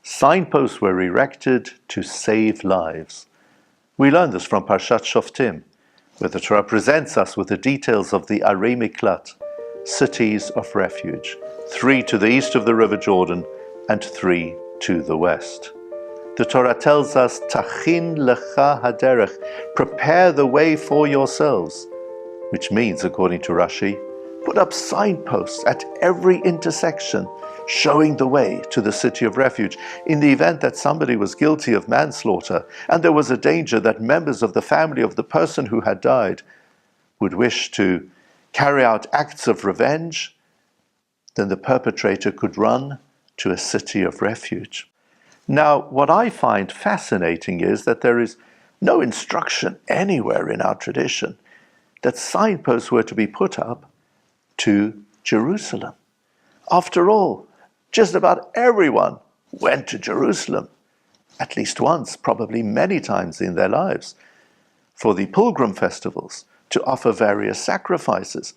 Signposts were erected to save lives. We learn this from Parshat Shoftim, where the Torah presents us with the details of the Arei Miklat, cities of refuge, 3 to the east of the river Jordan and 3 to the west. The Torah tells us, Tachin lecha haderech, prepare the way for yourselves, which means, according to Rashi, put up signposts at every intersection, showing the way to the city of refuge. In the event that somebody was guilty of manslaughter, and there was a danger that members of the family of the person who had died would wish to carry out acts of revenge, then the perpetrator could run to a city of refuge. Now, what I find fascinating is that there is no instruction anywhere in our tradition that signposts were to be put up to Jerusalem. After all, just about everyone went to Jerusalem at least once, probably many times in their lives, for the pilgrim festivals, to offer various sacrifices.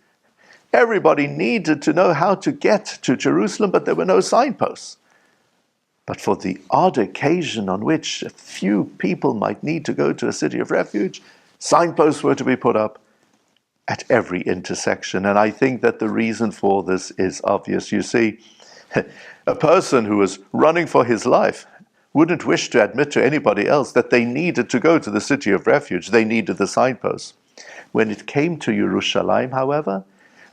Everybody needed to know how to get to Jerusalem, but there were no signposts. But for the odd occasion on which a few people might need to go to a city of refuge, signposts were to be put up at every intersection. And I think that the reason for this is obvious. You see, a person who was running for his life wouldn't wish to admit to anybody else that they needed to go to the city of refuge. They needed the signposts. When it came to Yerushalayim, however,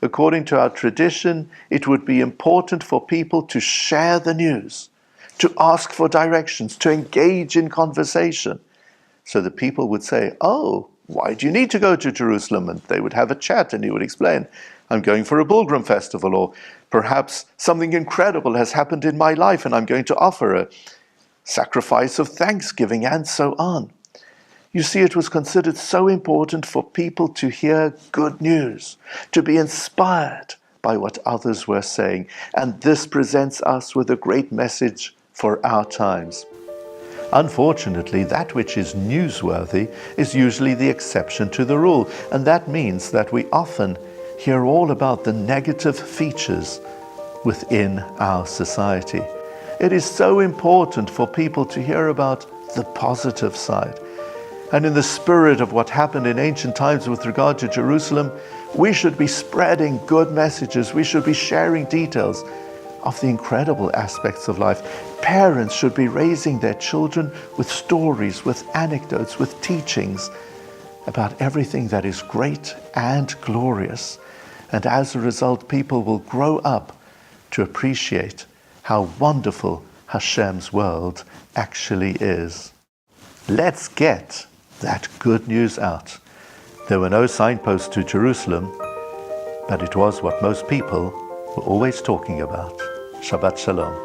according to our tradition, it would be important for people to share the news, to ask for directions, to engage in conversation. So the people would say, "Oh, why do you need to go to Jerusalem?" And they would have a chat and he would explain, "I'm going for a pilgrim festival," or perhaps something incredible has happened in my life and I'm going to offer a sacrifice of thanksgiving, and so on. You see, it was considered so important for people to hear good news, to be inspired by what others were saying. And this presents us with a great message for our times. Unfortunately, that which is newsworthy is usually the exception to the rule, and that means that we often hear all about the negative features within our society. It is so important for people to hear about the positive side. And in the spirit of what happened in ancient times with regard to Jerusalem, we should be spreading good messages. We should be sharing details of the incredible aspects of life. Parents should be raising their children with stories, with anecdotes, with teachings about everything that is great and glorious. And as a result, people will grow up to appreciate how wonderful Hashem's world actually is. Let's get that good news out. There were no signposts to Jerusalem, but it was what most people were always talking about. Shabbat Shalom.